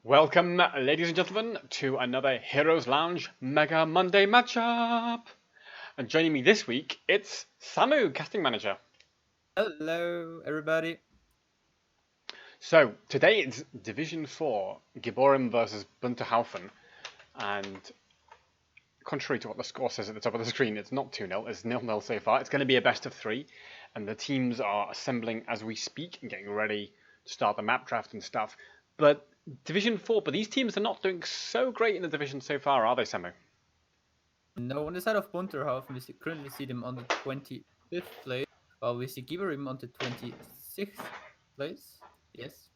Welcome, ladies and gentlemen, to another Heroes Lounge Mega Monday matchup. And joining me this week, it's Samu, casting manager. Hello, everybody. So today it's Division 4, Giborim versus Bunter Haufen. And contrary to what the score says at the top of the screen, it's not 2-0, it's 0-0 so far. It's going to be a best of 3, and the teams are assembling as we speak and getting ready to start the map draft and stuff. But Division 4, but these teams are not doing so great in the division so far, are they, Samu? No, on the side of Bunter, Haufen, currently see them on the 25th place, while we see Giborim on the 26th place. Yes.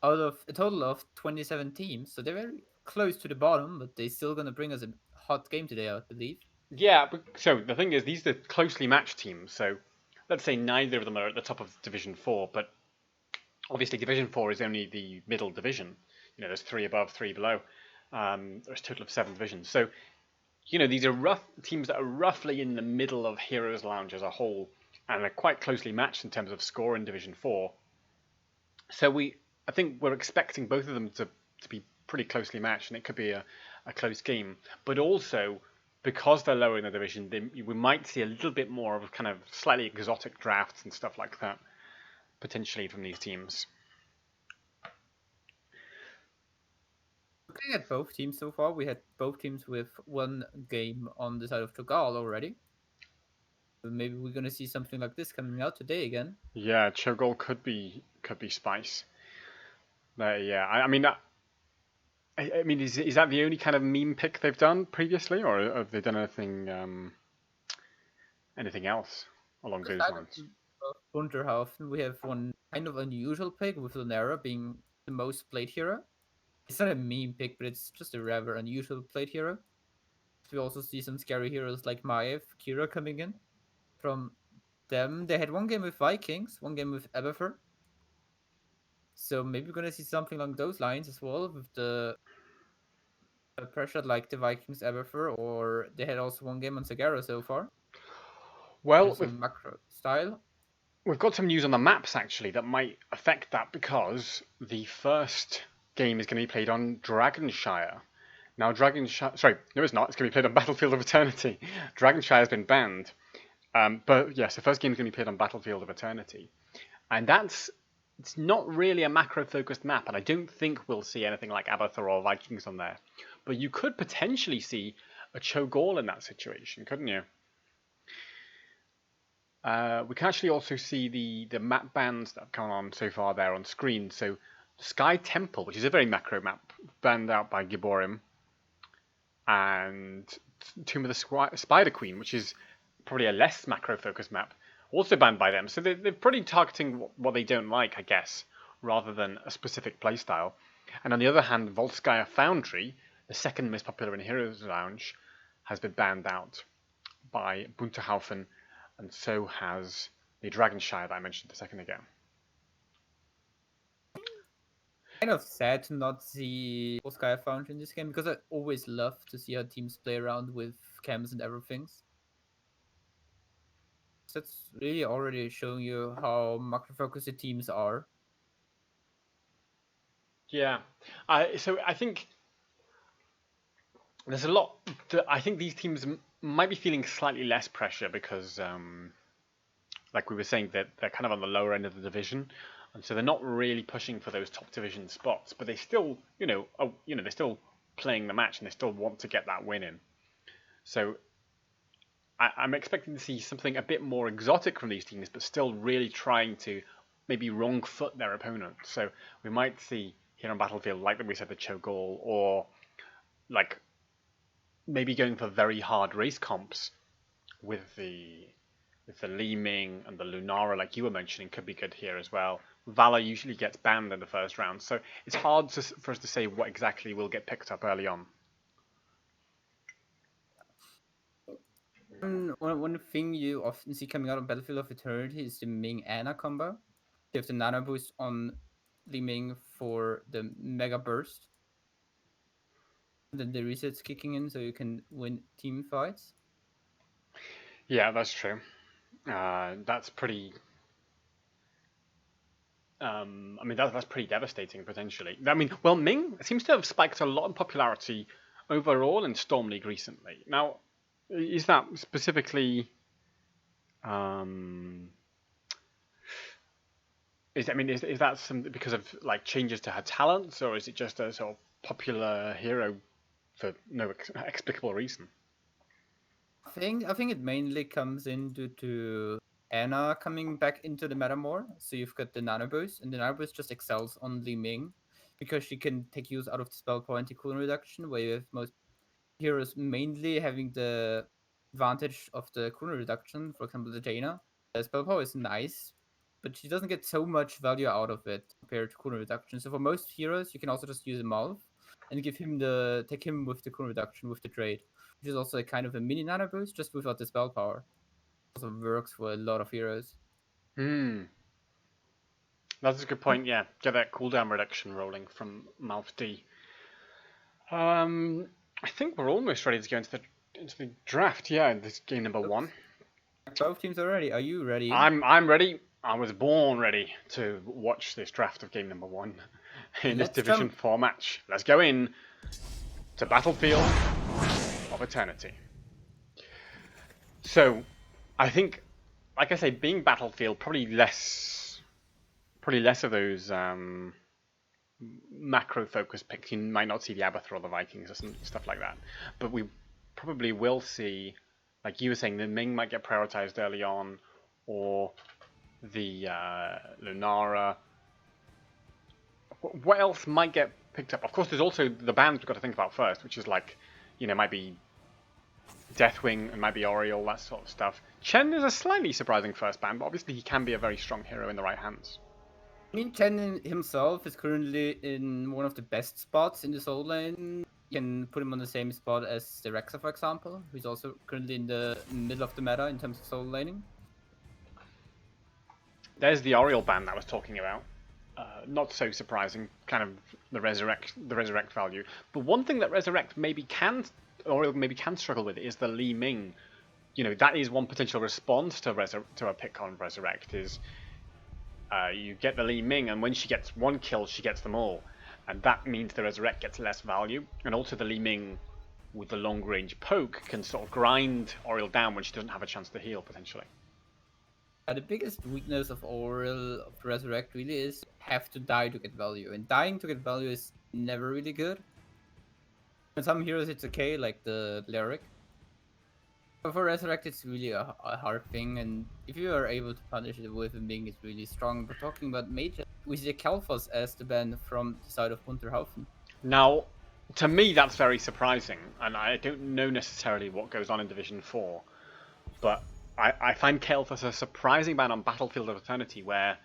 Out of a total of 27 teams, so they're very close to the bottom, but they're still going to bring us a hot game today, I believe. Yeah, but, so the thing is, these are closely matched teams. So let's say neither of them are at the top of Division 4, but obviously Division 4 is only the middle division. There's three above, three below. There's a total of 7 divisions. So, these are rough teams that are roughly in the middle of Heroes Lounge as a whole, and they're quite closely matched in terms of score in Division 4. So I think we're expecting both of them to be pretty closely matched, and it could be a close game. But also, because they're lower in the division, we might see a little bit more of kind of slightly exotic drafts and stuff like that, potentially from these teams. Looking at both teams so far, we had both teams with one game on the side of Chogal already. Maybe we're going to see something like this coming out today again. Yeah, Chogol could be spice. Yeah, I mean, I mean, is that the only kind of meme pick they've done previously, or have they done anything else along those Side lines? of Bunterhaufen, we have one kind of unusual pick with Lunera being the most played hero. It's not a meme pick, but it's just a rather unusual played hero. We also see some scary heroes like Maiev, Kira coming in. From them, they had one game with Vikings, one game with Abathur. So maybe we're gonna see something along those lines as well with the pressure like the Vikings Abathur, or they had also one game on Sagara so far. Well, There's some macro style. we've got some news on the maps actually that might affect that because the first game is going to be played on Dragonshire. Now, Dragonshire. Sorry, no, it's not. It's going to be played on Battlefield of Eternity. Dragonshire has been banned. But yes, the first game is going to be played on Battlefield of Eternity. And it's not really a macro focused map, and I don't think we'll see anything like Abathur or Vikings on there. But you could potentially see a Cho'Gall in that situation, couldn't you? We can actually also see the map bands that have come on so far there on screen. So Sky Temple, which is a very macro map, banned out by Giborim, and Tomb of the Spider Queen, which is probably a less macro focused map, also banned by them. So they're pretty targeting what they don't like, I guess, rather than a specific playstyle. And on the other hand, Volskaya Foundry, the second most popular in Heroes Lounge, has been banned out by Bunterhaufen, and so has the Dragonshire that I mentioned a second ago. Kind of sad to not see Sky Found in this game because I always love to see how teams play around with cams and everything. That's really already showing you how macro focused the teams are. Yeah, so I think there's a lot. I think these teams might be feeling slightly less pressure because, like we were saying, that they're kind of on the lower end of the division, and so they're not really pushing for those top division spots. But they still, they're still playing the match and they still want to get that win in. So I'm expecting to see something a bit more exotic from these teams, but still really trying to maybe wrong foot their opponent. So we might see here on Battlefield, like we said, the Cho'Gall, or like maybe going for very hard race comps with the Li Ming and the Lunara, like you were mentioning, could be good here as well. Valor usually gets banned in the first round, so it's hard for us to say what exactly will get picked up early on. One thing you often see coming out on Battlefield of Eternity is the Ming Ana combo. You have the Nano boost on Li Ming for the Mega Burst. Then the resets kicking in so you can win team fights. Yeah, that's true. That's pretty. I mean, that's pretty devastating, potentially. I mean, well, Ming seems to have spiked a lot in popularity overall in Storm League recently. Now, is that specifically... is that some because of like changes to her talents, or is it just a sort of popular hero for no explicable reason? I think it mainly comes in due to Anna coming back into the meta more. So you've got the Nano Boost, and the Nano Boost just excels on Li Ming because she can take use out of the spell power anti-cooldown reduction, where you have most heroes mainly having the advantage of the cooldown reduction. For example, the Jaina. The spell power is nice, but she doesn't get so much value out of it compared to cooldown reduction. So for most heroes, you can also just use a Malv and take him with the cooldown reduction with the trade, which is also a kind of a mini nano boost, just without the spell power. Also works for a lot of heroes. Hmm. That's a good point, yeah. Get that cooldown reduction rolling from Mouth D. I think we're almost ready to go into the draft, yeah, this game number 1. Both teams are ready. Are you ready? I'm ready. I was born ready to watch this draft of game number 1 in this Division 4 match. Let's go in to Battlefield of Eternity. So, I think, like I say, being Battlefield, probably less of those macro-focused picks. You might not see the Abathur or the Vikings or some stuff like that, but we probably will see, like you were saying, the Ming might get prioritized early on, or the Lunara. What else might get picked up? Of course, there's also the bands we've got to think about first, which is like, might be Deathwing, and might be Oriole, that sort of stuff. Chen is a slightly surprising first ban, but obviously he can be a very strong hero in the right hands. I mean, Chen himself is currently in one of the best spots in the soul lane. You can put him on the same spot as the Rexa, for example, who's also currently in the middle of the meta in terms of soul laning. There's the Oriole ban that I was talking about. Not so surprising, kind of the resurrect value. But one thing that Oriole maybe can struggle with is the Li Ming. That is one potential response to a pick on Resurrect is you get the Li Ming, and when she gets one kill, she gets them all. And that means the Resurrect gets less value. And also the Li Ming with the long range poke can sort of grind Oriole down when she doesn't have a chance to heal, potentially. The biggest weakness of Oriole of Resurrect really is have to die to get value. And dying to get value is never really good. In some heroes it's okay, like the Lyric. But for Resurrect it's really a hard thing, and if you are able to punish it with a Ming, it's really strong. But talking about mages, we see Kalphas as the ban from the side of Bunter Haufen. Now, to me that's very surprising, and I don't know necessarily what goes on in Division 4, but I find Kalphas a surprising ban on Battlefield of Eternity, where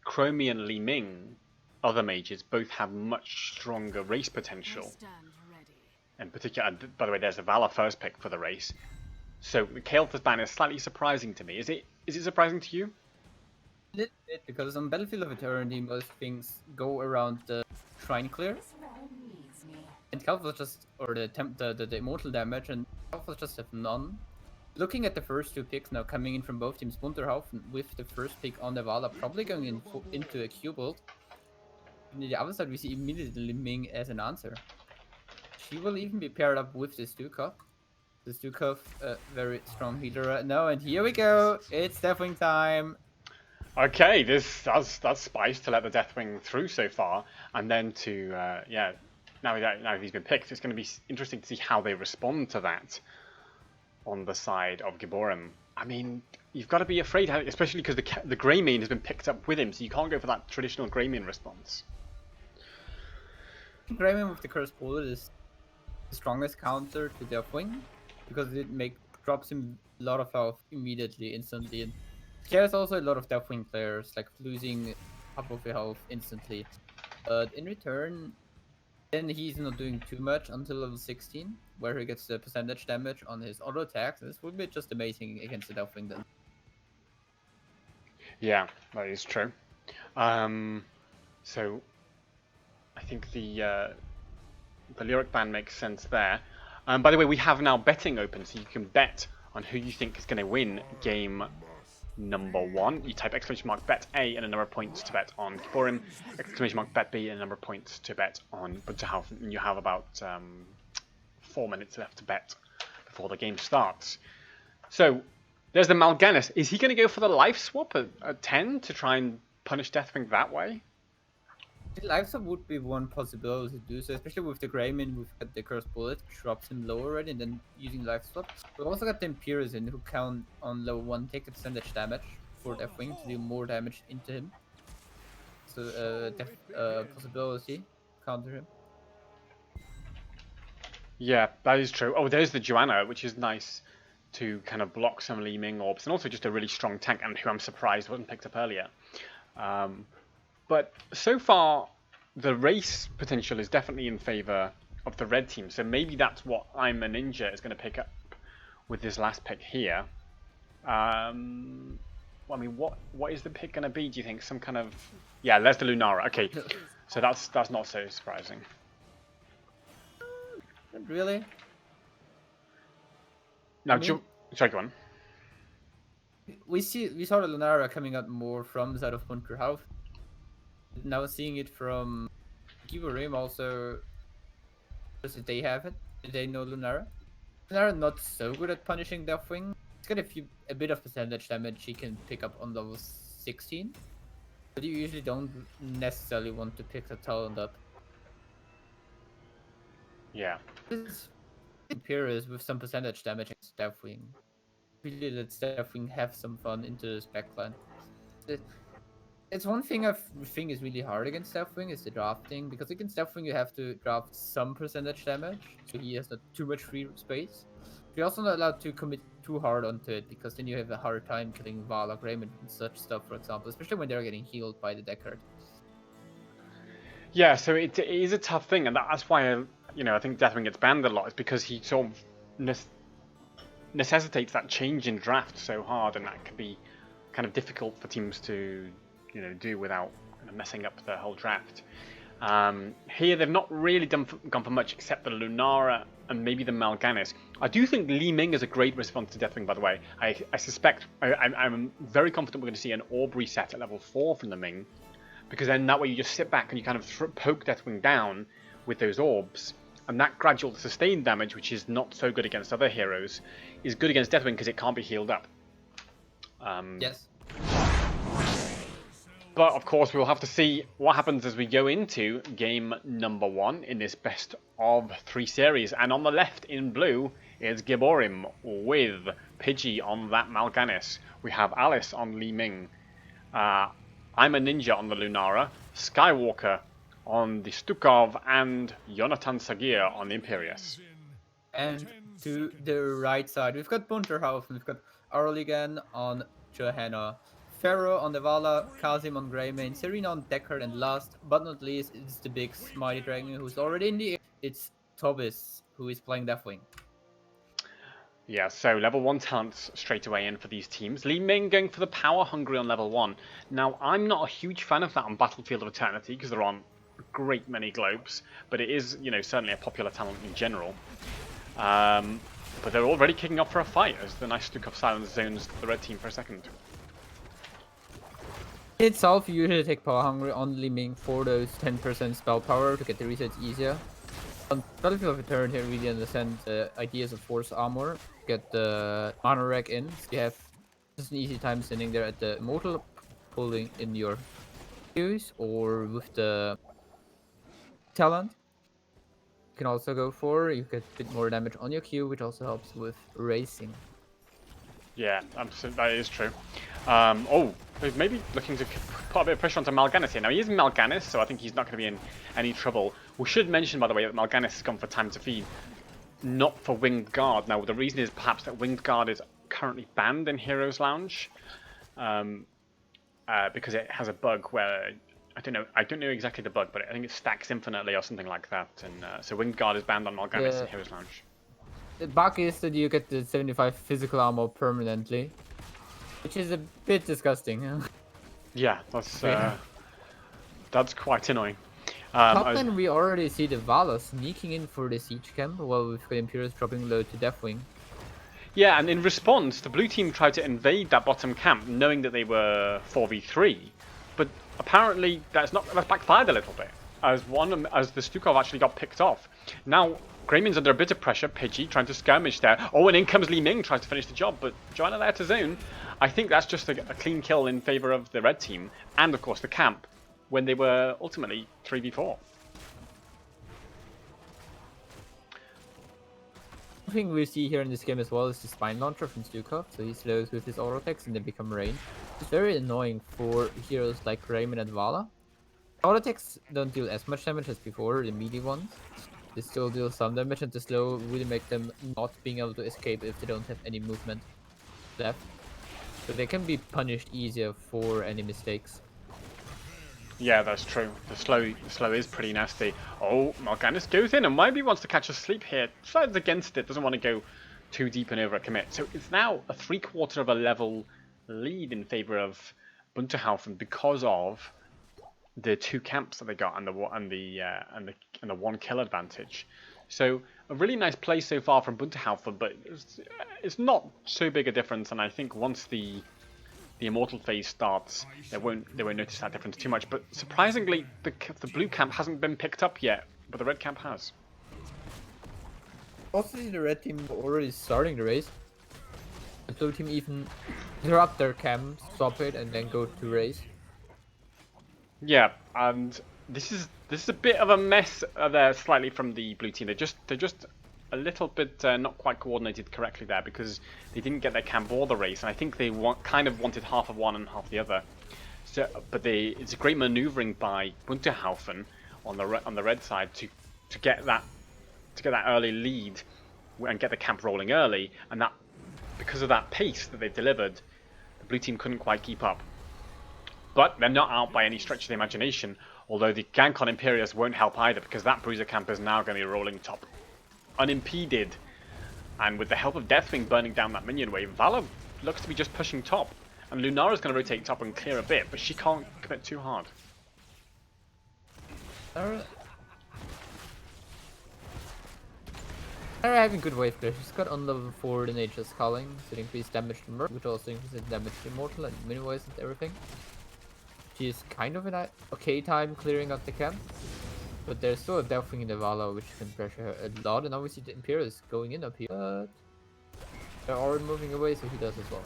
Chromie and Li Ming, other mages, both have much stronger race potential. In particular, by the way, there's a Valor first pick for the race. So the Kalphas ban is slightly surprising to me. Is it surprising to you? A little bit, because on Battlefield of Eternity most things go around the Shrine Clear. And Kalphas just, or the Immortal damage, and Kalphas just have none. Looking at the first two picks now coming in from both teams, Bunter Haufen with the first pick on the Vala, probably going into a Q build. On the other side, we see immediately Ming as an answer. She will even be paired up with the Stukov. The Stukov, very strong healer right now, and here we go! It's Deathwing time! Okay, that's spice to let the Deathwing through so far, and then to, now he's been picked, it's going to be interesting to see how they respond to that on the side of Giborim. I mean, you've got to be afraid, especially because the Greymane has been picked up with him, so you can't go for that traditional Greymane response. Greymane with the Cursed Bullet is the strongest counter to Deathwing, because it drops him a lot of health immediately, instantly. And there's also a lot of Deathwing players, like losing half of your health instantly. But in return, then he's not doing too much until level 16, where he gets the percentage damage on his auto attacks. This would be just amazing against the Deathwing then. Yeah, that is true. So I think the Lyric ban makes sense there. By the way, we have now betting open, so you can bet on who you think is going to win game number 1. You type !bet A and a number of points to bet on Giborim, !bet B and a number of points to bet on Bunter, Haufen, and you have about 4 minutes left to bet before the game starts. So there's the Mal'Ganis. Is he going to go for the life swap at 10 to try and punish Deathwing that way? Life swap would be one possibility to do so, especially with the Greymane. We've got the Cursed Bullet, which drops him low already, and then using life swap. We've also got the Imperius in, who can on level 1 take the percentage damage for Deathwing to do more damage into him. So possibility to counter him. Yeah, that is true. Oh, there's the Joanna, which is nice to kind of block some Li Ming orbs, and also just a really strong tank, and who I'm surprised wasn't picked up earlier. But so far, the race potential is definitely in favour of the red team. So maybe that's what I'm a Ninja is going to pick up with this last pick here. I mean, what is the pick going to be? Do you think some kind of... Yeah, there's the Lunara. Okay, so that's not so surprising. Really? Now, sorry, go on. We saw the Lunara coming out more from the side of Bunter Haufen. Now seeing it from Giborim also, because they have it, they know Lunara. Lunara not so good at punishing Deathwing. It's got a bit of percentage damage he can pick up on level 16, but you usually don't necessarily want to pick the talent up. Yeah. This Imperius with some percentage damage against Deathwing really lets Deathwing have some fun into this backline. It's one thing I think is really hard against Deathwing is the drafting, because against Deathwing you have to draft some percentage damage, so he has not too much free space. You're also not allowed to commit too hard onto it, because then you have a hard time killing Vala, Greymane, and such stuff, for example, especially when they're getting healed by the Deckard. Yeah, so it is a tough thing, and that's why I think Deathwing gets banned a lot, is because he sort of necessitates that change in draft so hard, and that can be kind of difficult for teams to do without messing up the whole draft. Here they've not really gone for much except the Lunara and maybe the Mal'Ganis. I do think Li Ming is a great response to Deathwing, by the way. I suspect, I'm very confident we're going to see an orb reset at level 4 from the Ming, because then that way you just sit back and you kind of poke Deathwing down with those orbs, and that gradual sustained damage, which is not so good against other heroes, is good against Deathwing because it can't be healed up. Yes. But of course, we'll have to see what happens as we go into game number 1 in this best of 3 series. And on the left in blue is Giborim with Pidgey on that Mal'Ganis. We have Alice on Li Ming. I'm a Ninja on the Lunara. Skywalker on the Stukov, and Jonathan Sagir on the Imperius. And to the right side, we've got Bunter Haufen, we've got Arligan on Johanna, Pharaoh on the Vala, Kazim on Greymane, Serena on Deckard, and last but not least, it's the big Mighty Dragon who's already in the air. It's Tobis, who is playing Deathwing. Yeah, so level 1 talents straight away in for these teams. Li Ming going for the Power Hungry on level 1. Now, I'm not a huge fan of that on Battlefield of Eternity, because they're on a great many globes, but it is, certainly a popular talent in general. But they're already kicking off for a fight, as the nice Stukov silence zones the red team for a second. Itself, you usually take Power Hungry on Li Ming for those 10% spell power to get the resets easier. On Battlefield of Eternity, I really understand the ideas of Force Armor. Get the Mana Rack in, so you have just an easy time standing there at the Immortal, pulling in your Qs, or with the Talent. You can also go for, you get a bit more damage on your Q, which also helps with racing. Yeah, that is true. Maybe looking to put a bit of pressure onto Mal'Ganis here. Now, he is Mal'Ganis, so I think he's not going to be in any trouble. We should mention, by the way, that Mal'Ganis has gone for Time to Feed, not for Winged Guard. Now, the reason is perhaps that Winged Guard is currently banned in Heroes Lounge, because it has a bug where, I don't know exactly the bug, but I think it stacks infinitely or something like that, and so Winged Guard is banned on Mal'Ganis in Heroes Lounge. The bug is that you get the 75 physical armor permanently, which is a bit disgusting. Yeah, that's quite annoying. Top lane, we already see the Vala sneaking in for the siege camp, while we've got Imperius dropping low to Deathwing. Yeah, and in response, the blue team tried to invade that bottom camp, knowing that they were 4v3, but apparently that's backfired a little bit, as the Stukov actually got picked off. Now Greyman's under a bit of pressure. Pidgey trying to skirmish there. Oh, and in comes Li Ming, tries to finish the job, but Joanna there to zone. I think that's just a clean kill in favor of the red team, and of course the camp, when they were ultimately 3v4. One thing we see here in this game as well is the Spine Launcher from Stukov, so he slows with his auto attacks and they become range. It's very annoying for heroes like Raymond and Vala. Auto attacks don't deal as much damage as before, the melee ones. They still deal some damage, and the slow really make them not being able to escape if they don't have any movement left. So they can be punished easier for any mistakes. Yeah, that's true. The slow is pretty nasty. Oh, Morganis goes in and maybe wants to catch a sleep here. Slides against it, doesn't want to go too deep and over a commit. So it's now a 3/4 of a level lead in favor of Bunter Haufen because of the 2 camps that they got and the 1 kill advantage. So a really nice play so far from Bunter Haufen, but it's not so big a difference. And I think once the immortal phase starts, they won't notice that difference too much. But surprisingly, the blue camp hasn't been picked up yet, but the red camp has. Also, the red team already starting the race. The blue team even interrupt their camp, stop it, and then go to race. Yeah, and this is a bit of a mess there, slightly from the blue team. They're just a little bit not quite coordinated correctly there because they didn't get their camp or the race, and I think they kind of wanted half of one and half the other. So, but it's a great maneuvering by Bunter Haufen on the red side to get that early lead and get the camp rolling early, and that because of that pace that they delivered, the blue team couldn't quite keep up. But they're not out by any stretch of the imagination, although the gank on Imperius won't help either because that Bruiser camp is now going to be rolling top unimpeded, and with the help of Deathwing burning down that minion wave, Vala looks to be just pushing top, and Lunara's going to rotate top and clear a bit, but she can't commit too hard. They're having good wave clear. She's got on level 4 the Nature's Culling, so it increased damage to Merc, which also increases damage to Immortal and minimize and everything. She is kind of in a okay time clearing out the camp. But there's still a Deathwing in the Vala which can pressure her a lot, and obviously the Imperial is going in up here, but they're already moving away, so he does as well.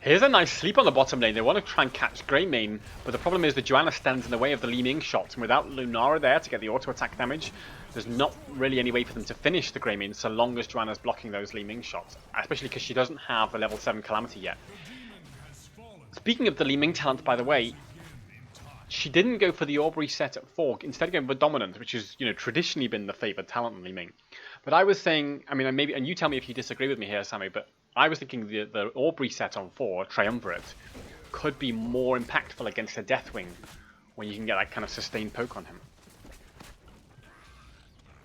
Here's a nice sleep on the bottom lane. They want to try and catch Greymane, but the problem is that Joanna stands in the way of the Li Ming shots, and without Lunara there to get the auto attack damage, there's not really any way for them to finish the Greymane so long as Joanna's blocking those Li Ming shots, especially because she doesn't have a level 7 Calamity yet. Speaking of the Li Ming talent, by the way, she didn't go for the Aubrey set at 4, instead going for Dominant, which has traditionally been the favoured talent in Li Ming. But I was saying, I mean, maybe, and you tell me if you disagree with me here, Sammy, but I was thinking the Aubrey set on 4, Triumvirate, could be more impactful against a Deathwing when you can get that kind of sustained poke on him.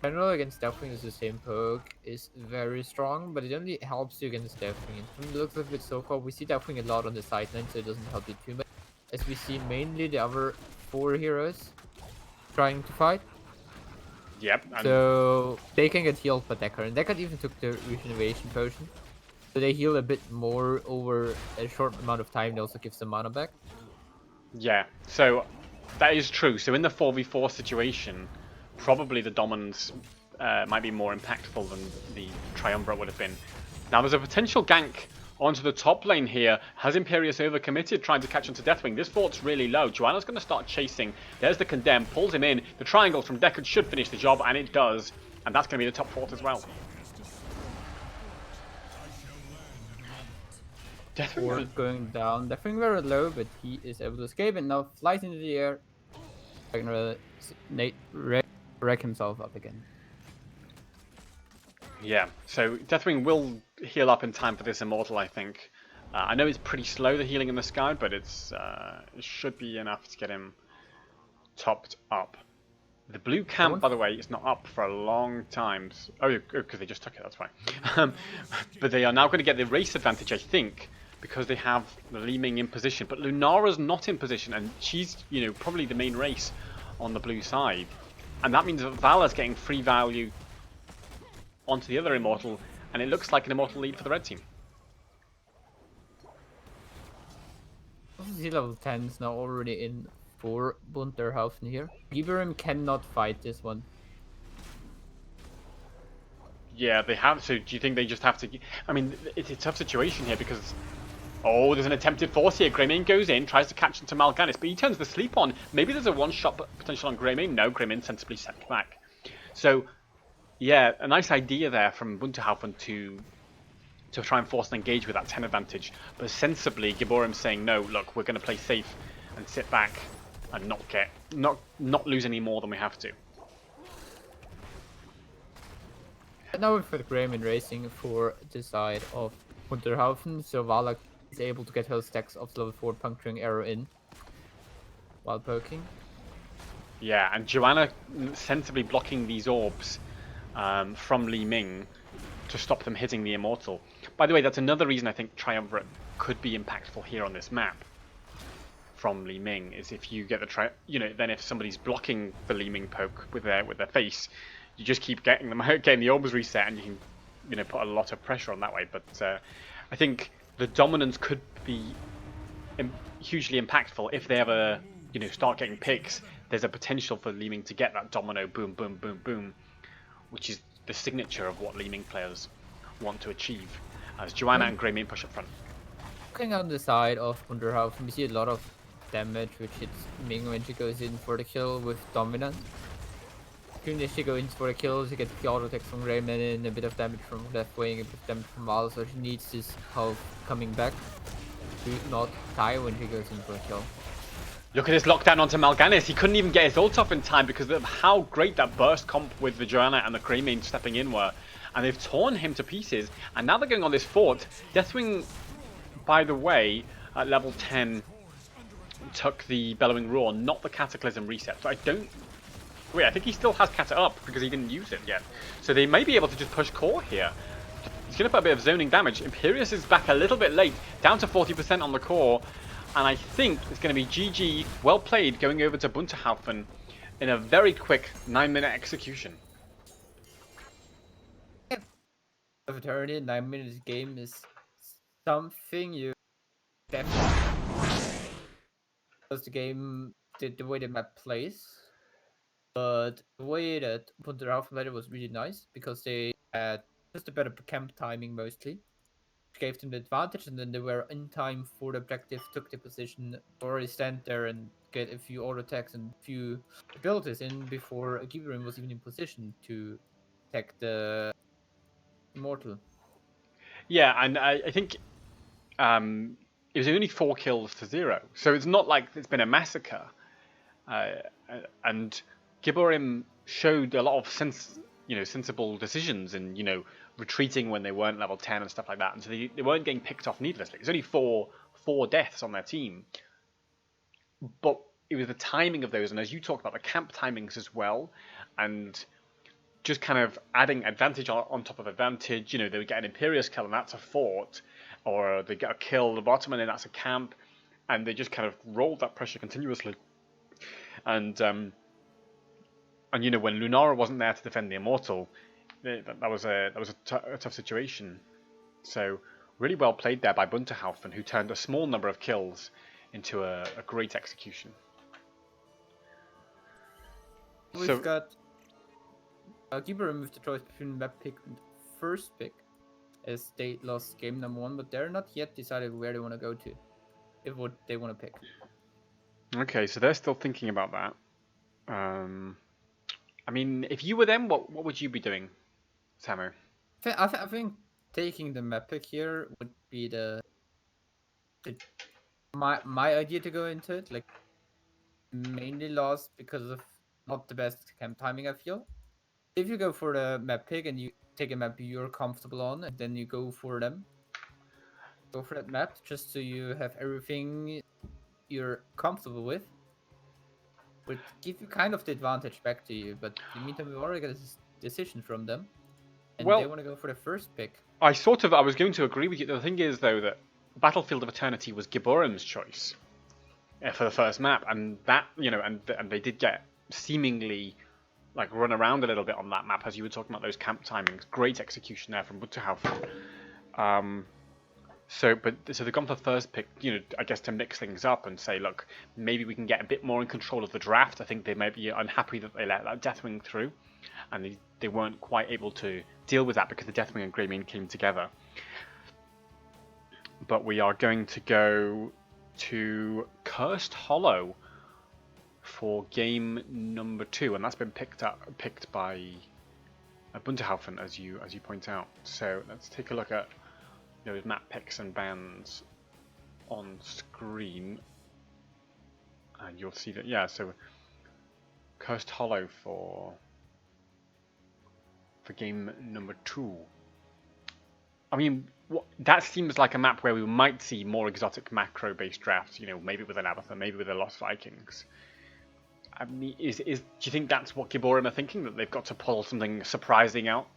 Generally against Deathwing, the same poke is very strong, but it only helps you against Deathwing. And from the looks of it so far, we see Deathwing a lot on the sideline, so it doesn't help you too much. As we see mainly the other 4 heroes trying to fight. Yep. So they can get healed by Deckard, and Deckard even took the regeneration potion. So they heal a bit more over a short amount of time. It also gives them mana back. Yeah, so that is true. So in the 4v4 situation, probably the Dominance might be more impactful than the Triumvirate would have been. Now there's a potential gank onto the top lane here. Has Imperius overcommitted, trying to catch onto Deathwing? This fort's really low. Joanna's going to start chasing. There's the Condemn, pulls him in. The triangle from Deckard should finish the job, and it does. And that's going to be the top fort as well. Deathwing going down. Deathwing very low, but he is able to escape and now flies into the air. Wreck himself up again. Yeah, so Deathwing will heal up in time for this Immortal, I think. I know it's pretty slow, the healing in the sky, but it should be enough to get him topped up. The blue camp, by the way, is not up for a long time. Oh, because they just took it, that's why. But they are now going to get the race advantage, I think, because they have the Li Ming in position. But Lunara's not in position, and she's, probably the main race on the blue side. And that means that Vala's getting free value onto the other Immortal, and it looks like an immortal lead for the red team. Also see level 10 is now already in for Bunter Haufen here. Giborim cannot fight this one. Yeah, they have. So do you think they just have to? I mean, it's a tough situation here because. Oh, there's an attempted force here. Greymane goes in, tries to catch into Mal'Ganis, but he turns the sleep on. Maybe there's a one-shot potential on Greymane. No, Greymane sensibly steps back. So, yeah, a nice idea there from Bunterhaufen to try and force an engage with that 10 advantage. But sensibly, Giborim saying, no, look, we're going to play safe and sit back and not lose any more than we have to. Now we've got Greymane racing for the side of Bunterhaufen, so Valak is able to get her stacks of level 4 puncturing arrow in while poking. Yeah, and Joanna sensibly blocking these orbs from Li Ming to stop them hitting the Immortal. By the way, that's another reason I think Triumvirate could be impactful here on this map from Li Ming, is if you get the then if somebody's blocking the Li Ming poke with their face, you just keep getting them out, getting the orbs reset, and you can put a lot of pressure on that way. But I think the dominance could be hugely impactful if they ever start getting picks. There's a potential for Li Ming to get that domino boom boom boom boom, which is the signature of what Li Ming players want to achieve as Joanna and Greymane push up front. Looking on the side of Bunterhaufen, we see a lot of damage which hits Ming when she goes in for the kill with Dominant. Even if she goes in for the kill, she gets the auto attack from Greymane and a bit of damage from left wing, a bit of damage from Val, so she needs this health coming back to not die when she goes in for a kill. Look at this lockdown onto Mal'Ganis. He couldn't even get his ult off in time because of how great that burst comp with the Joanna and the Greymane stepping in were. And they've torn him to pieces. And now they're going on this fort. Deathwing, by the way, at level 10, took the Bellowing Roar, not the Cataclysm reset. So I don't... Wait, I think he still has Cata up because he didn't use it yet. So they may be able to just push core here. He's going to put a bit of zoning damage. Imperius is back a little bit late, down to 40% on the core. And I think it's going to be GG, well played, going over to Bunterhaufen in a very quick 9-minute execution. Of eternity, 9 minutes game is something you definitely because the game, the way the map plays. But the way that Bunterhaufen played it was really nice because they had just a better camp timing mostly. Gave them the advantage, and then they were in time for the objective, took the position, already stand there and get a few auto attacks and a few abilities in before Giborim was even in position to attack the Immortal. Yeah, and I think it was only 4 kills to 0, so it's not like it's been a massacre. And Giborim showed a lot of sensible decisions and retreating when they weren't level 10 and stuff like that, and so they weren't getting picked off needlessly. There's only four deaths on their team, but it was the timing of those, and as you talked about, the camp timings as well, and just kind of adding advantage on top of advantage. They would get an Imperius kill and that's a fort, or they get a kill at the bottom and then that's a camp, and they just kind of rolled that pressure continuously. And when Lunara wasn't there to defend the Immortal, that was a tough situation. So really well played there by Bunterhaufen, who turned a small number of kills into a great execution. We've got Giborim with the choice between map pick and first pick, as they lost game number 1, but they're not yet decided where they want to go to, if what they want to pick. Okay, so they're still thinking about that. I mean, if you were them, what would you be doing, Samu? I think taking the map pick here would be my idea to go into it. Like, mainly lost because of not the best camp timing, I feel. If you go for the map pick and you take a map you're comfortable on, and then you go for that map just so you have everything you're comfortable with, would give you kind of the advantage back to you. But in the meantime, we've already got a decision from them, and they want to go for the first pick. I was going to agree with you. The thing is, though, that Battlefield of Eternity was Giborim's choice for the first map, and that and they did get seemingly like run around a little bit on that map, as you were talking about those camp timings. Great execution there from Bunter. So they've gone for first pick, I guess to mix things up and say, look, maybe we can get a bit more in control of the draft. I think they might be unhappy that they let that Deathwing through, and they weren't quite able to deal with that because the Deathwing and Greymane came together. But we are going to go to Cursed Hollow for game number 2, and that's been picked by Bunter Haufen, as you point out. So let's take a look at those map picks and bans on screen, and you'll see that, yeah, so Cursed Hollow for game number 2. I mean, that seems like a map where we might see more exotic macro-based drafts, maybe with an Abathur, maybe with the Lost Vikings. I mean, do you think that's what Giborim are thinking, that they've got to pull something surprising out?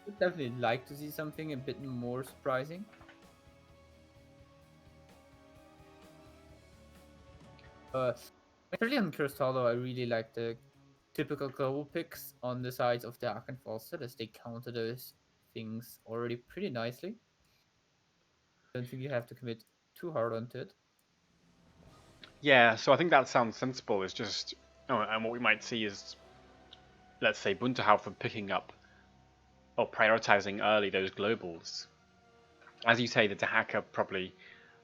I'd definitely like to see something a bit more surprising. Especially on Cursed Hollow, I really like the typical global picks on the sides of the Ark and Falstad, as they counter those things already pretty nicely. Don't think you have to commit too hard onto it. Yeah, so I think that sounds sensible. It's just, and what we might see is, let's say, Bunterhaufen picking up or prioritizing early those globals. As you say, the Dahaka probably,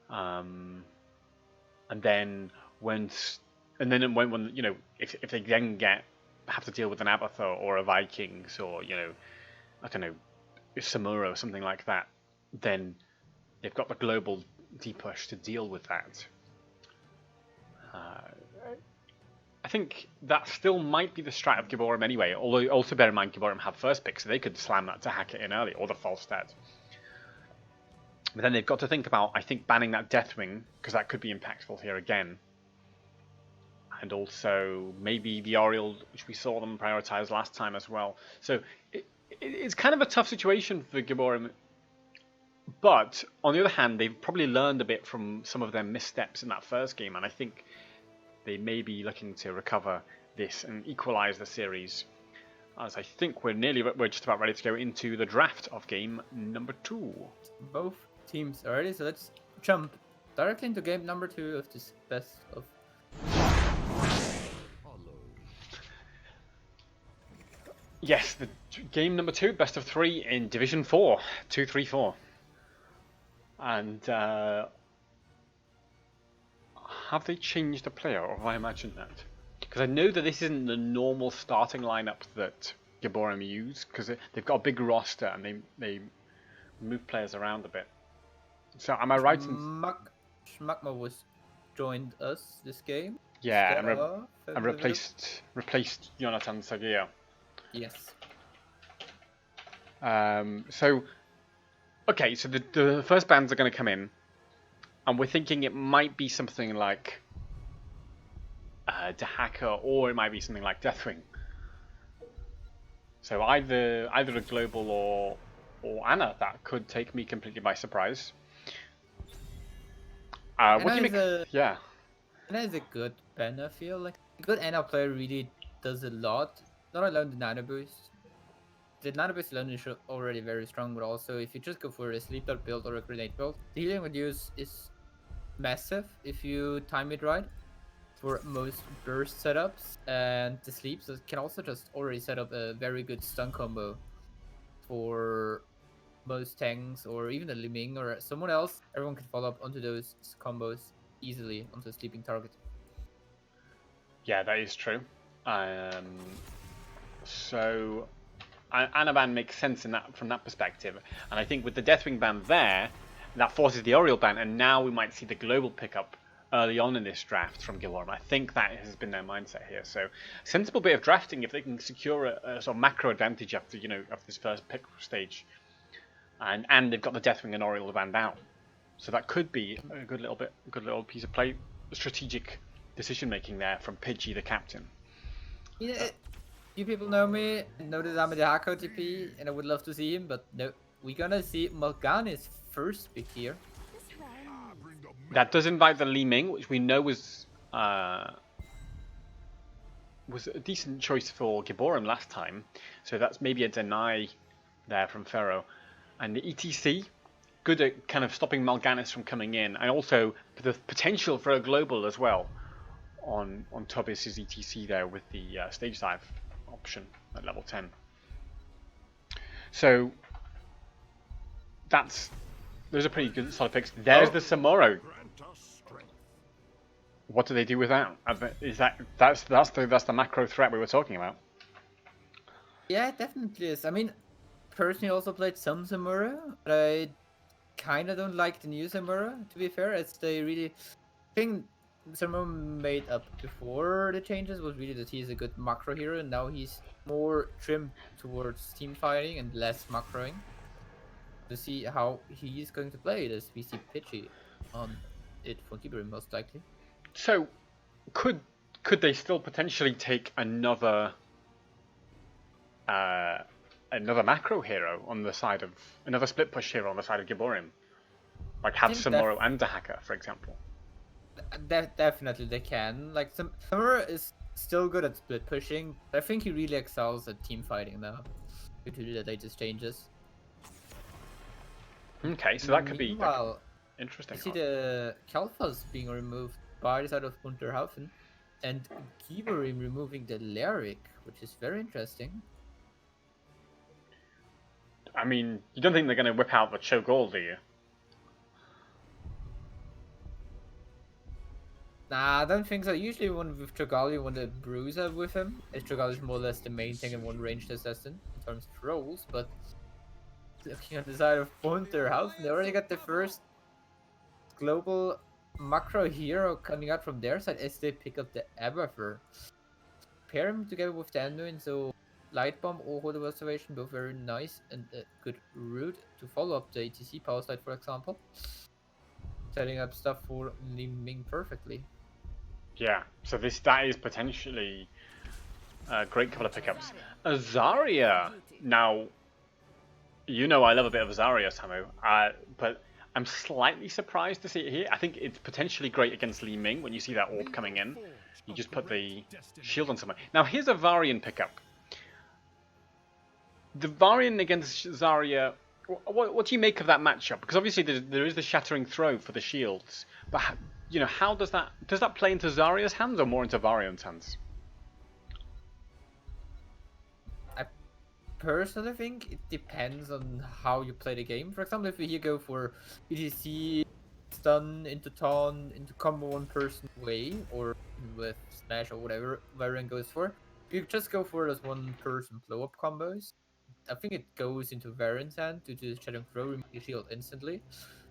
and then when if they then have to deal with an Abathur or a Vikings or I don't know, Samura or something like that, then they've got the global depush to deal with that. I think that still might be the strat of Giborim anyway, although also bear in mind Giborim have first pick, so they could slam that to hack it in early, or the Falstad. But then they've got to think about, I think, banning that Deathwing, because that could be impactful here again. And also maybe the Oriole, which we saw them prioritize last time as well. So it's kind of a tough situation for Giborim. But on the other hand, they've probably learned a bit from some of their missteps in that first game, and I think they may be looking to recover this and equalize the series. As I think we're just about ready to go into the draft of game number 2. Both teams are ready, so let's jump directly into game number 2 of this best of. Yes, the game number 2, best of 3 in Division 4, 2-3-4. And have they changed a player, or have I imagined that? Because I know that this isn't the normal starting lineup that Giborim use, because they've got a big roster and they move players around a bit. So am I right in... Schmagma was joined us this game. Yeah, and replaced Jonathan Sagia. Yes. So the first bands are going to come in, and we're thinking it might be something like Dahaka, or it might be something like Deathwing. So either a global or Anna, that could take me completely by surprise. What do you make? Yeah. Anna is a good banner, I feel like. A good Anna player really does a lot. Not alone the nano boost. The nano boost alone is already very strong, but also if you just go for a sleep dart build or a grenade build, the healing reduce is massive if you time it right for most burst setups, and the sleeps can also just already set up a very good stun combo for most tanks or even a Liming or someone else. Everyone can follow up onto those combos easily onto a sleeping target. Yeah, that is true. So Anna ban makes sense from that perspective, and I think with the Deathwing ban there, that forces the Oriole ban, and now we might see the global pickup early on in this draft from Giborim. I think that has been their mindset here. So sensible bit of drafting if they can secure a sort of macro advantage after after this first pick stage, and they've got the Deathwing and Oriole ban down. So that could be a good little piece of play, strategic decision making there from Pidgey, the captain. Yeah, you people know me, know that I'm a Dahaka TP, and I would love to see him, but no, we're gonna see Malgani's first pick here. That does invite the Liming, which we know was was a decent choice for Giborim last time, so that's maybe a deny there from Pharaoh. And the ETC, good at kind of stopping Mal'Ganis from coming in, and also the potential for a global as well on Tobias's ETC there with the stage dive option at level 10. So those are pretty good solid picks. There's the Samoro. What do they do with that? That's the macro threat we were talking about? Yeah, it definitely is. I mean, personally also played some Samura, but I kind of don't like the new Samura, to be fair, as they really think Samura made up before the changes was really that he's a good macro hero, and now he's more trimmed towards team fighting and less macroing. To see how he's going to play it, as we see Pidgey on it for Giborim most likely. So, could they still potentially take another macro hero on the side of another split push hero on the side of Giborim, like have Samoro and Dahaka, for example? Definitely they can. Like Samura is still good at split pushing, but I think he really excels at team fighting now due to the latest changes. Okay, so that could be interesting. You see the Kalphas being removed by the side of Bunter Haufen, and Giborim removing the Lyric, which is very interesting. I mean, you don't think they're going to whip out the Cho'Gall, do you? Nah, I don't think so. Usually one with Cho'Gall, you want a Bruiser with him, as Cho'Gall is more or less the main thing and one ranged assassin in terms of roles, but looking on the side of Bunter Haufen, they already got the first global macro hero coming out from their side as they pick up the Abathur. Pair him together with the Anduin, so Light Bomb or Hold of Observation, both very nice and a good route to follow up the ETC power slide, for example. Setting up stuff for Li Ming perfectly. Yeah, so that is potentially a great couple of pickups. Azaria! Now, you know I love a bit of Azaria, Samu, but I'm slightly surprised to see it here. I think it's potentially great against Li Ming when you see that orb coming in. You just put the shield on someone. Now here's a Varian pickup. The Varian against Zarya, what do you make of that matchup? Because obviously there is the Shattering Throw for the shields, but you know, how does that play into Zarya's hands or more into Varian's hands? I personally think it depends on how you play the game. For example, if you go for ETC, stun into taunt, into combo one person way, or with smash or whatever Varian goes for, you just go for those one person blow up combos. I think it goes into Varian's hand due to the Shattering Throw, remove the shield instantly.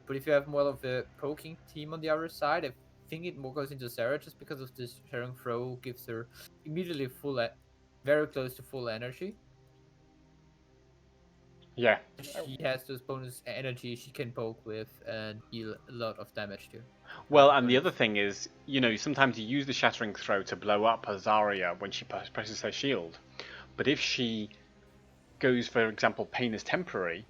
But if you have more of a poking team on the other side, I think it more goes into Sarah just because of this Shattering Throw gives her immediately very close to full energy. Yeah. She has those bonus energy she can poke with and deal a lot of damage to. Well, and the other thing is, you know, sometimes you use the Shattering Throw to blow up Azaria when she presses her shield. But if she goes, for example, Pain is temporary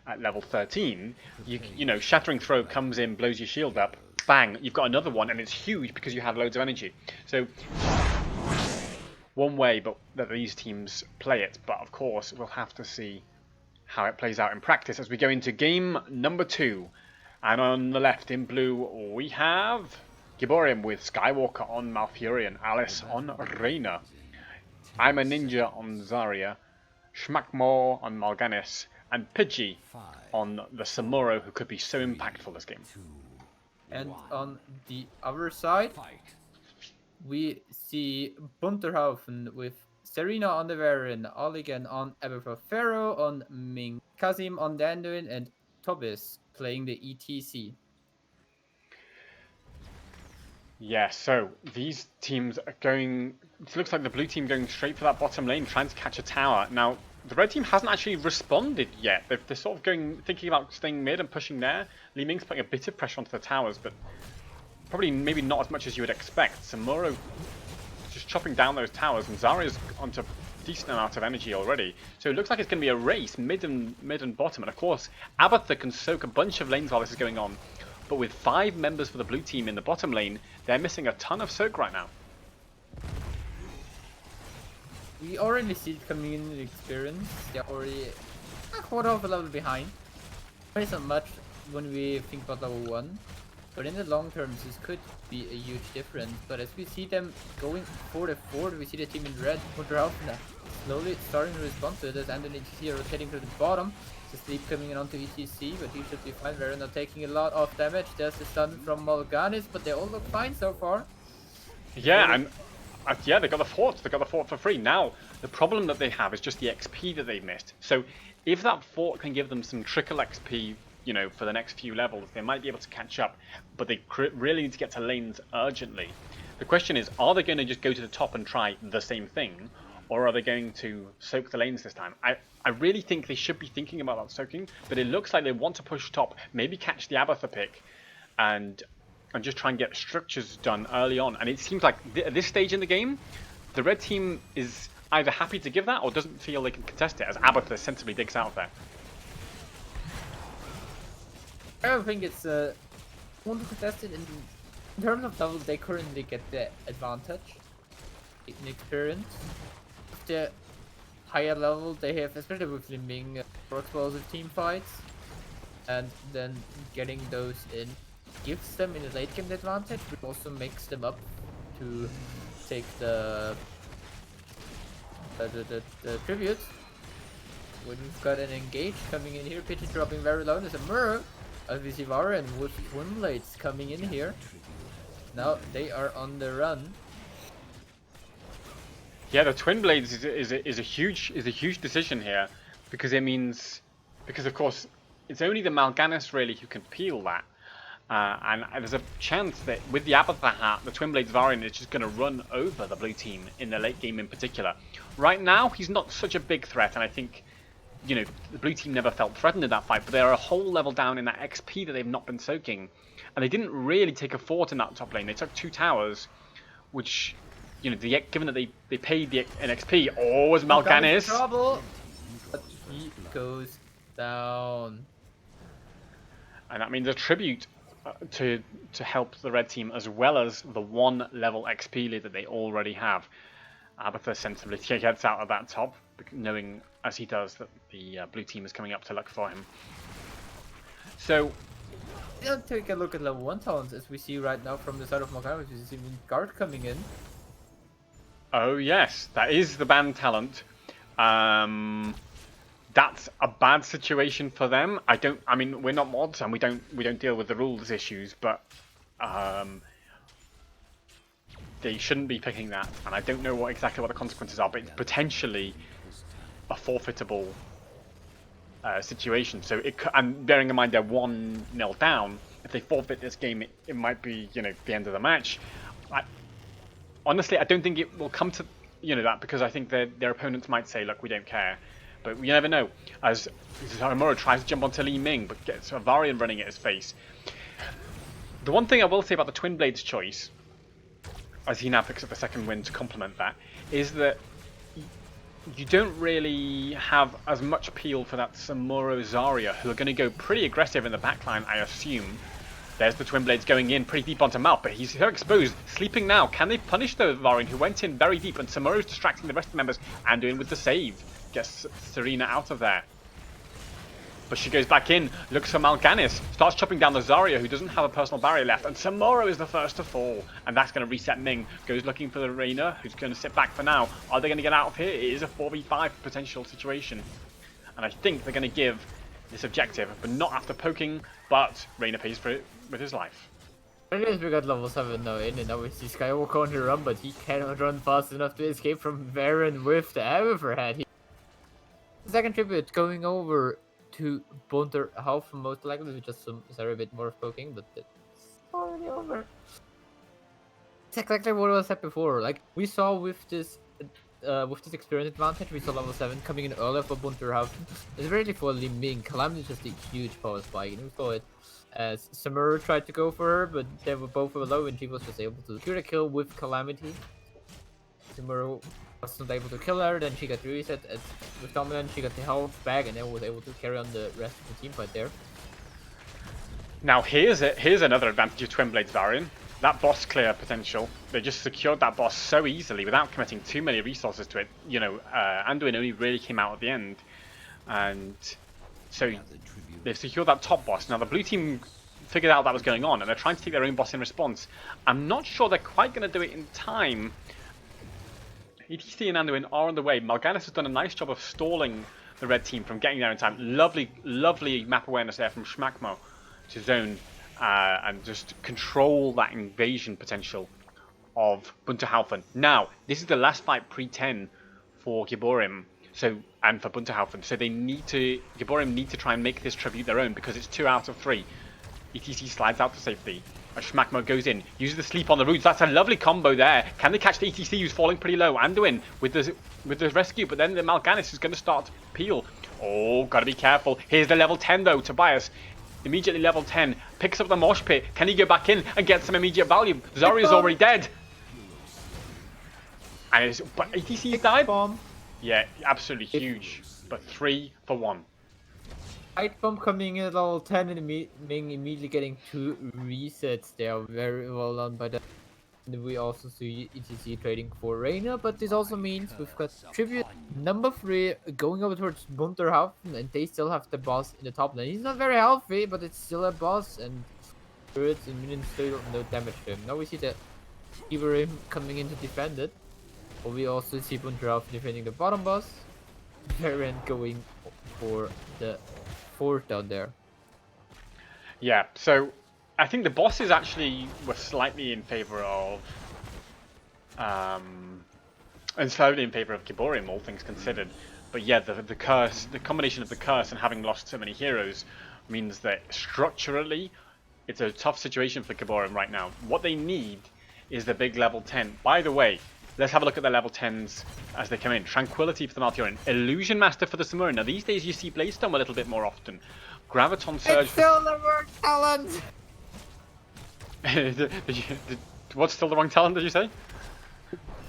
at level 13, you know, Shattering Throw comes in, blows your shield up, bang, you've got another one, and it's huge because you have loads of energy. So one way that these teams play it, but of course we'll have to see how it plays out in practice as we go into game number 2. And on the left in blue we have Giborim with Skywalker on Malfurion, Alice on Reyna, I'm a Ninja on Zarya, Schmackmore on Mal'Ganis, and Pidgey on the Samuro, who could be so impactful this game. And on the other side, we see Bunterhaufen with Serena on the Varian, Oligan on Abathur, Pharaoh on Ming, Kazim on Danduin, and Tobis playing the ETC. Yeah, so these teams are going... It looks like the blue team going straight for that bottom lane, trying to catch a tower. Now, the red team hasn't actually responded yet. They're sort of thinking about staying mid and pushing there. Li Ming's putting a bit of pressure onto the towers, but probably maybe not as much as you would expect. Samuro just chopping down those towers, and Zarya's onto a decent amount of energy already. So it looks like it's going to be a race, mid and bottom. And of course, Abathur can soak a bunch of lanes while this is going on. But with 5 members for the blue team in the bottom lane, they're missing a ton of soak right now. we already see it coming in the experience. They're already a quarter of a level behind. Not so much when we think about level 1. But in the long term, this could be a huge difference. But as we see them going forward, we see the team in red, Bunter Haufen, slowly starting to respond to this. And then you see rotating to the bottom. The sleep coming in onto ETC, but he should be fine. They're not taking a lot of damage. There's the stun from Mal'Ganis, but they all look fine so far. Yeah, and yeah, they got the fort. They got the fort for free. Now, the problem that they have is just the XP that they've missed. So, if that fort can give them some trickle XP, you know, for the next few levels, they might be able to catch up. But they really need to get to lanes urgently. The question is, are they going to just go to the top and try the same thing, or are they going to soak the lanes this time? I really think they should be thinking about that soaking, but it looks like they want to push top, maybe catch the Abatha pick, and just try and get structures done early on. And it seems like at this stage in the game, the red team is either happy to give that or doesn't feel they can contest it, as Abatha sensibly digs out of there. I don't think it's want to contest it in terms of level. They currently get the advantage in experience. The higher level they have, especially with Limbing, more explosive team fights, and then getting those in gives them in the late game the advantage, but also makes them up to take the tribute. When we've got an engage coming in here, Pidgey dropping very low, there's a mirror. We see Varen with Twin Blades coming in here. Now they are on the run. Yeah, the Twin Blades is a huge decision here, because it means, because of course it's only the Mal'Ganis really who can peel that, and there's a chance that with the Abatha hat, the Twin Blades Varian is just going to run over the blue team in the late game in particular. Right now he's not such a big threat, and I think, you know, the blue team never felt threatened in that fight, but they're a whole level down in that XP that they've not been soaking, and they didn't really take a fort in that top lane. They took 2 towers, which, you know, given that they paid an XP. Oh, was Mal'Ganis. Trouble, but he goes down, and that means a tribute to help the red team, as well as the 1 level XP lead that they already have. Abatha sensibly gets out of that top, knowing as he does that the blue team is coming up to look for him. So, let's take a look at level 1 talents, as we see right now from the side of Mal'Ganis. We see even guard coming in. Oh yes, that is the banned talent. That's a bad situation for them. I mean, we're not mods and we don't deal with the rules issues, but they shouldn't be picking that, and I don't know exactly what the consequences are, but it's potentially a forfeitable situation. So and bearing in mind they're 1-0 down, if they forfeit this game, it might be, you know, the end of the match. Honestly, I don't think it will come to, you know, that, because I think their opponents might say, look, we don't care. But you never know, as Zamora tries to jump onto Li Ming, but gets a Varian running at his face. The one thing I will say about the Twin Blades choice, as he now picks up the second win to complement that, is that you don't really have as much appeal for that Samuro Zarya, who are going to go pretty aggressive in the backline, I assume. There's the Twin Blades going in pretty deep onto Malp, but he's so exposed. Sleeping now. Can they punish the Varian, who went in very deep, and Samuro's distracting the rest of the members and doing with the save. Gets Serena out of there. But she goes back in, looks for Mal'Ganis, starts chopping down the Zarya, who doesn't have a personal barrier left, and Samuro is the first to fall. And that's going to reset Ming. Goes looking for the Reina, who's going to sit back for now. Are they going to get out of here? It is a 4v5 potential situation. And I think they're going to give this objective, but not after poking, but Reina pays for it with his life. At least we got level 7 now in, and now we see Skywalker on the run, but he cannot run fast enough to escape from Baron with the Everhead. The second tribute going over to Bunter Haufen, most likely with just some a bit more poking, but it's already over. It's exactly what I said before. Like we saw with this experience advantage, we saw level 7 coming in earlier for Bunter Haufen. It's really for Li Ming. Calamity just a huge power spike, and we saw it as Samuro tried to go for her, but they were both low, and she was just able to secure the kill with Calamity. Samuro wasn't able to kill her, then she got reset. With Dominant, she got the health back, and then was able to carry on the rest of the team fight there. Now here's another advantage of Twin Blades Varian. that boss clear potential. They just secured that boss so easily without committing too many resources to it. You know, Anduin only really came out at the end. And so they've secured that top boss. Now the blue team figured out that was going on and they're trying to take their own boss in response. I'm not sure they're quite going to do it in time. ETC and Anduin are on the way. Mal'Ganis has done a nice job of stalling the red team from getting there in time. Lovely, lovely map awareness there from Schmackmo to zone and just control that invasion potential of Bunter Haufen. Now, this is the last fight pre-10 for Giborim, and for Bunter Haufen. So Giborim need to try and make this tribute their own because it's 2 out of 3. ETC slides out to safety. Schmackmo goes in, uses the sleep on the roots. That's a lovely combo there. Can they catch the ETC who's falling pretty low? Anduin with the rescue, but then the Mal'Ganis is going to start to peel. Oh, gotta be careful. Here's the level 10 though, Tobias. Immediately level 10. Picks up the mosh pit. Can he go back in and get some immediate value? Zarya's already dead. But ETC died? Bomb. Yeah, absolutely huge. But 3 for 1. Light bomb coming in at level 10 and immediately getting 2 resets. They are very well done by that. And we also see ETC trading for Reina, but this also means we've got tribute number 3 going over towards Bunter Haufen, and they still have the boss in the top lane. He's not very healthy, but it's still a boss, and spirits and minions still no damage to him. Now we see the Giborim coming in to defend it, but we also see Bunter Haufen defending the bottom boss. Variant going for the 4th down there. Yeah, so I think the bosses actually were slightly in favor of and slightly in favor of Giborim, all things considered. But yeah, the curse, the combination of the curse and having lost so many heroes means that structurally it's a tough situation for Giborim right now. What they need is the big level 10. By the way, let's have a look at the level 10s as they come in. Tranquility for the Malthuran. Illusion Master for the Samura. Now these days you see Bladestone a little bit more often. Graviton Surge. It's still the wrong talent! What's still the wrong talent, did you say?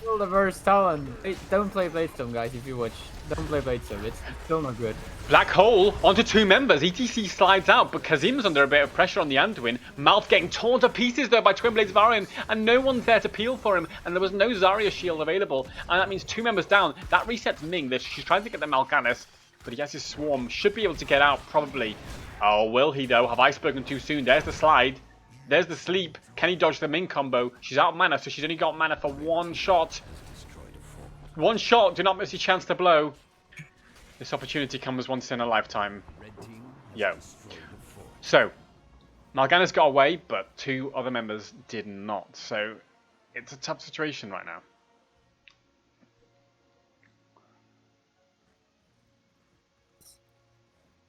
Still the worst talent. Wait, don't play Bladestone, guys, if you watch. Don't play Bladestone, it's still not good. Black Hole onto 2 members. ETC slides out, but Kazim's under a bit of pressure on the Anduin. Mouth getting torn to pieces though by Twin Blades Varian, and no one's there to peel for him, and there was no Zarya shield available, and that means 2 members down. That resets Ming. She's trying to get the Mal'Ganis, but he has his swarm. Should be able to get out, probably. Oh, will he though? Have I spoken too soon? There's the slide. There's the sleep. Can he dodge the Ming combo? She's out of mana, so she's only got mana for 1 shot. 1 shot. Do not miss your chance to blow. This opportunity comes once in a lifetime. Yo. So, Mal'Ganis got away, but 2 other members did not. So, it's a tough situation right now.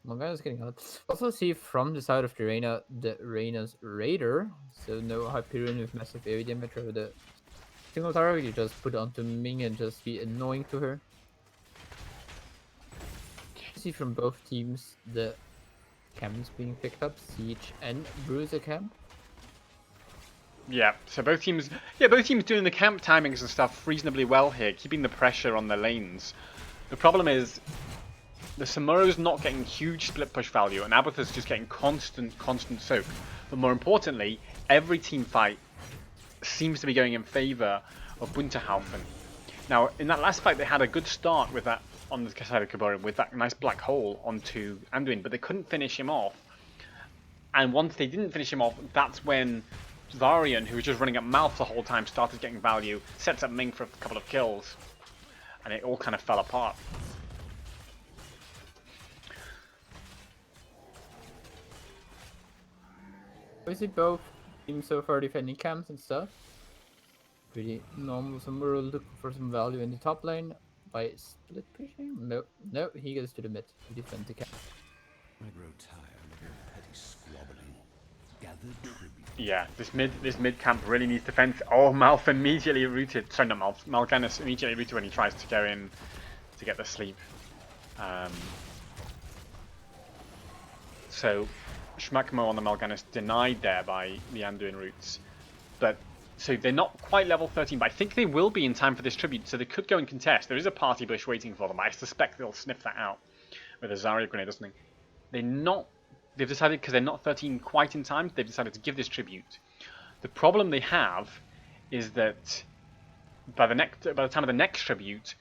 Mal'Ganis getting out. Also see from the side of the Reina's Raider. So no Hyperion with massive AoE damage over the single tower. You just put it onto Ming and just be annoying to her. See from both teams the camps being picked up, Siege and Bruiser camp. Yeah, so both teams doing the camp timings and stuff reasonably well here, keeping the pressure on the lanes. The problem is the Samuro's not getting huge split push value, and Abathur's just getting constant soak. But more importantly, every team fight seems to be going in favour of Bunter Haufen. Now, in that last fight, they had a good start with that on the side of Giborim with that nice black hole onto Anduin, but they couldn't finish him off. And once they didn't finish him off, that's when Varian, who was just running at mouth the whole time, started getting value, sets up Ming for a couple of kills, and it all kind of fell apart. We see both teams so far defending camps and stuff. Pretty normal. Samuro looking for some value in the top lane by split pushing. No, he goes to the mid to defend the camp. I grow tired of your petty squabbling. Gather tribute. Yeah, this mid camp really needs defense. Oh, Malf immediately rooted. Sorry, not Malf. Mal'Ganis immediately rooted when he tries to go in to get the sleep. So Schmackmo on the Mal'Ganis denied there by the Anduin roots. But so they're not quite level 13, but I think they will be in time for this tribute, so they could go and contest. There is a party bush waiting for them. I suspect they'll sniff that out with a Zarya grenade or something. They've decided, because they're not 13 quite in time, they've decided to give this tribute The problem they have is that by the time of the next tribute,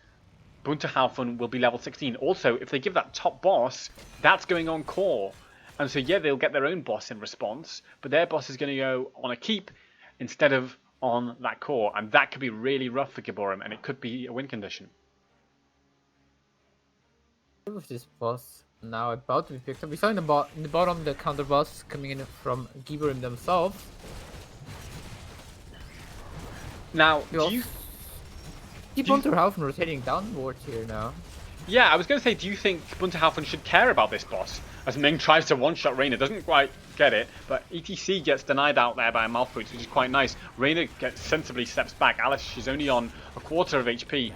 Bunter Haufen will be level 16. Also, if they give that top boss, that's going on core. And so yeah, they'll get their own boss in response, but their boss is going to go on a keep instead of on that core. And that could be really rough for Giborim, and it could be a win condition. With this boss now about to be picked up. We saw in the bottom the counter boss coming in from Giborim themselves. Now, do you keep Bunter Haufen rotating downwards here now? Yeah, I was going to say, do you think Bunter Haufen should care about this boss? As Ming tries to one-shot Reina, doesn't quite get it, but ETC gets denied out there by a Malfoot, which is quite nice. Reina sensibly steps back. Alice, she's only on a quarter of HP.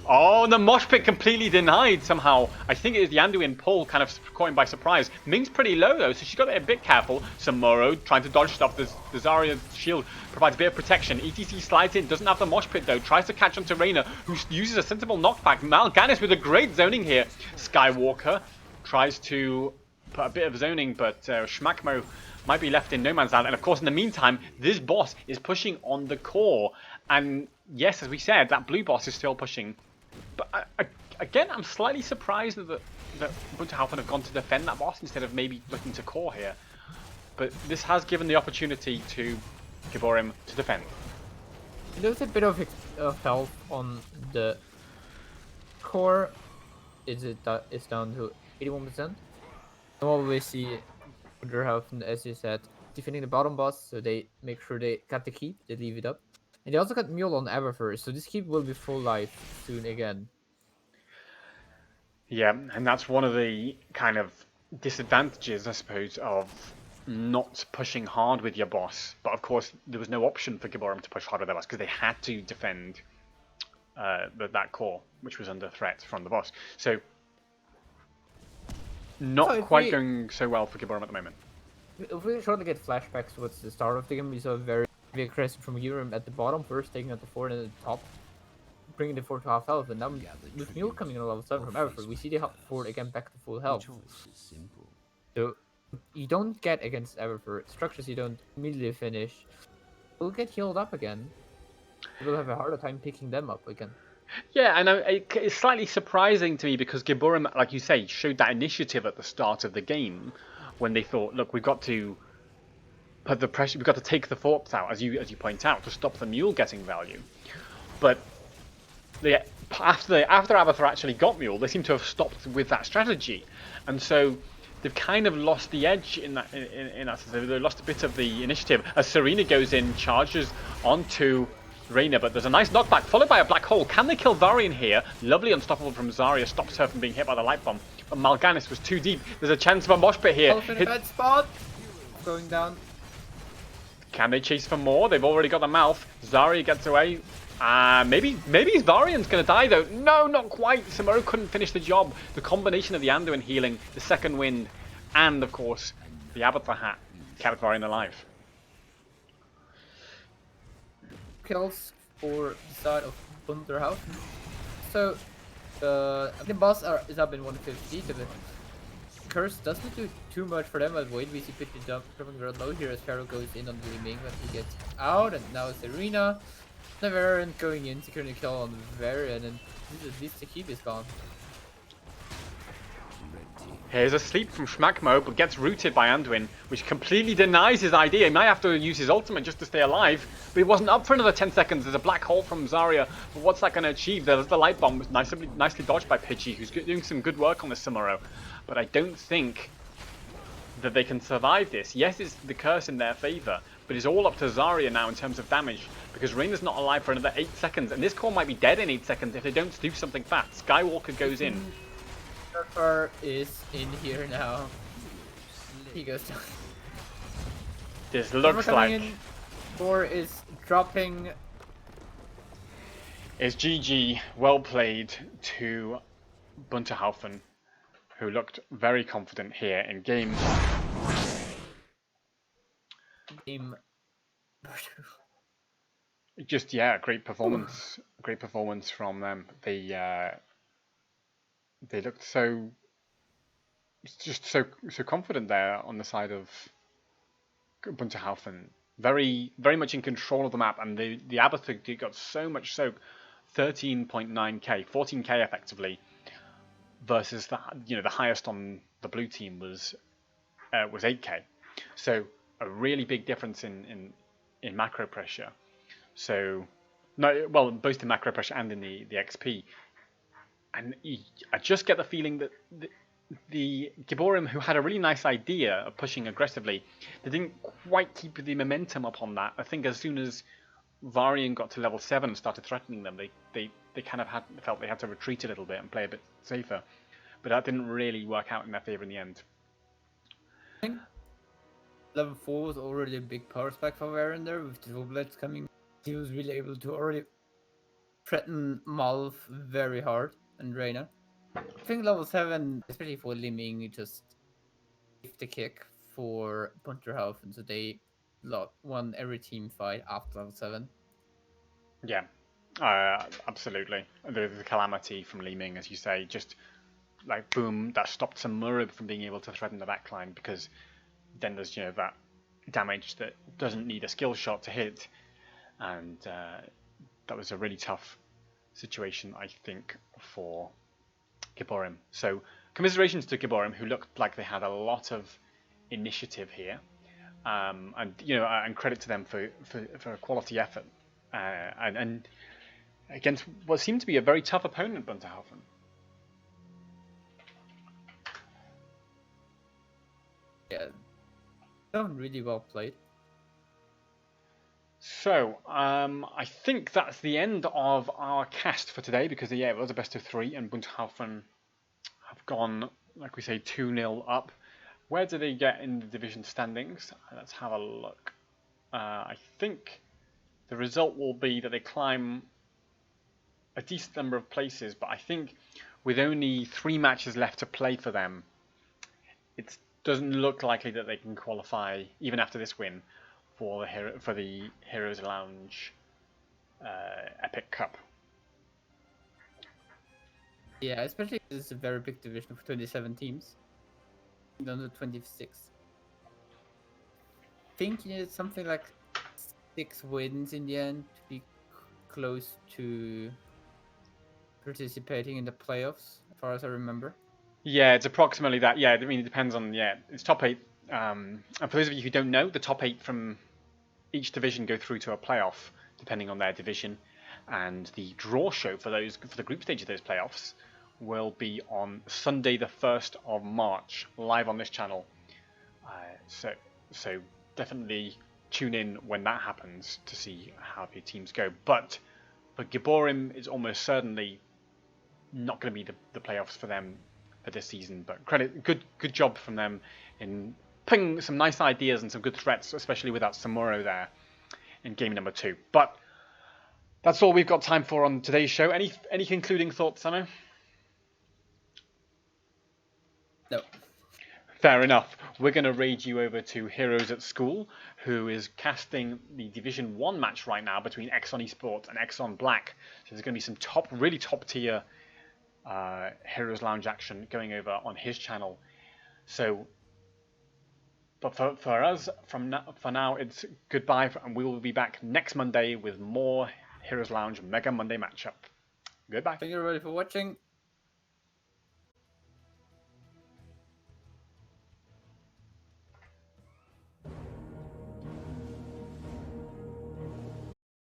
Oh, and the mosh pit completely denied somehow. I think it is the Anduin pull kind of caught him by surprise. Ming's pretty low though, so she's got to be a bit careful. Samuro trying to dodge stuff. The Zarya shield provides a bit of protection. ETC slides in, doesn't have the mosh pit though. Tries to catch onto Reina, who uses a sensible knockback. Mal'Ganis with a great zoning here. Skywalker tries to put a bit of zoning, but Schmackmo might be left in no man's land. And of course, in the meantime, this boss is pushing on the core. And yes, as we said, that blue boss is still pushing. But again, I'm slightly surprised that Bunter Haufen have gone to defend that boss instead of maybe looking to core here. But this has given the opportunity to Giborim to defend. There's a bit of health on the core. It's down to 81%. And what we see Bunter Haufen, as you said, defending the bottom boss, so they make sure they got the keep, they leave it up. And they also got Mule on Everfirst, so this keep will be full life soon again. Yeah, and that's one of the kind of disadvantages, I suppose, of not pushing hard with your boss. But of course, there was no option for Giborim to push hard with their boss because they had to defend that core, which was under threat from the boss. So, not quite going so well for Giborim at the moment. If we try to get flashbacks towards the start of the game, we saw very aggressive from Giborim at the bottom first, taking out the fort, and at the top, bringing the fort to half health. And now with Mule coming in at level 7 from Everford, we see the fort again back to full health. So you don't get against Everford structures you don't immediately finish. Will get healed up again. You will have a harder time picking them up again. Yeah, and it's slightly surprising to me because Giborim, like you say, showed that initiative at the start of the game when they thought, look, we've got to put the pressure, we've got to take the forts out, as you point out, to stop the Mule getting value. But after Abathur actually got Mule, they seem to have stopped with that strategy, and so they've kind of lost the edge in that sense. They lost a bit of the initiative as Serena goes in, charges onto Reina, but there's a nice knockback followed by a black hole. Can they kill Varian here? Lovely unstoppable from Zarya, stops her from being hit by the light bomb. But Mal'Ganis was too deep. There's a chance of a mosh pit here. Haufen in a bad spot. Going down. Can they chase for more? They've already got the mouth. Zarya gets away. Maybe Varian's going to die though. No, not quite. Samuro couldn't finish the job. The combination of the Anduin healing, the second wind, and of course the Abathur hat kept Varian alive. Kills for the side of Bunter Haufen. So the boss is up in 150. The curse doesn't do too much for them. Avoid we see Pitchy jumping very low here as Pharaoh goes in on the Ming, but he gets out, and now it's Arena. The Variant going in, securing a kill on the Variant, and at least the keep is gone. Here's a sleep from Schmackmo, but gets rooted by Anduin, which completely denies his idea. He might have to use his ultimate just to stay alive, but he wasn't up for another 10 seconds. There's a black hole from Zarya, but what's that going to achieve? There's the light bomb, nicely dodged by Pidgey, who's doing some good work on this Samuro. But I don't think that they can survive this. Yes, it's the curse in their favor, but it's all up to Zarya now in terms of damage, because Reina's not alive for another 8 seconds, and this core might be dead in 8 seconds if they don't do something fast. Skywalker goes in. Surfer is in here now. He goes down. This looks like Thor is dropping. It's GG, well played to Bunter Haufen, who looked very confident here in game. Just great performance. Great performance from them. They looked so confident there on the side of Bunter Haufen. very much in control of the map, and the Abathur got so much so, 13.9k, 14k effectively, versus the highest on the blue team was 8k. So a really big difference in macro pressure. So no, well, both in macro pressure and in the XP. And I just get the feeling that the Giborim, who had a really nice idea of pushing aggressively, they didn't quite keep the momentum up on that. I think as soon as Varian got to level 7 and started threatening them, they kind of felt they had to retreat a little bit and play a bit safer. But that didn't really work out in their favor in the end. I think level 4 was already a big power spike for Varian there, with the Rublets coming. He was really able to already threaten Malv very hard and Reyna. I think level 7, especially for Liming, just gave the kick for Bunter Haufen, so they won every team fight after level 7. Yeah, absolutely. The calamity from Li Ming, as you say, just like boom, that stopped Samurib from being able to threaten the backline, because then there's that damage that doesn't need a skill shot to hit, and that was a really tough situation, I think, for Giborim. So commiserations to Giborim, who looked like they had a lot of initiative here, and credit to them for a quality effort, and against what seemed to be a very tough opponent, Bunter Haufen. Yeah, done really well played. So, I think that's the end of our cast for today, because it was a best of 3, and Bunthaufen have gone, like we say, 2-0 up. Where do they get in the division standings? Let's have a look. I think the result will be that they climb a decent number of places, but I think with only 3 matches left to play for them, it doesn't look likely that they can qualify, even after this win, for the Heroes Lounge Epic Cup. Yeah, especially this is a very big division of 27 teams. Down to 26. I think you need something like 6 wins in the end to be close to participating in the playoffs, as far as I remember. Yeah, it's approximately that. Yeah, I mean, it depends on, it's top 8. And for those of you who don't know, the top 8 from each division go through to a playoff, depending on their division. And the draw show for the group stage of those playoffs will be on Sunday, the 1st of March, live on this channel. So definitely tune in when that happens to see how the teams go. But for Giborim, it's almost certainly not going to be the playoffs for them for this season. But good job from them in putting some nice ideas and some good threats, especially without Samuro there in game number 2. But that's all we've got time for on today's show. Any concluding thoughts, Sano? No. Fair enough. We're going to raid you over to Heroes at School, who is casting the Division 1 match right now between Exxon Esports and Exxon Black. So there's going to be some really top tier Heroes Lounge action going over on his channel. So, but for us, for now, it's goodbye, and we will be back next Monday with more Heroes Lounge Mega Monday matchup. Goodbye. Thank you everybody for watching.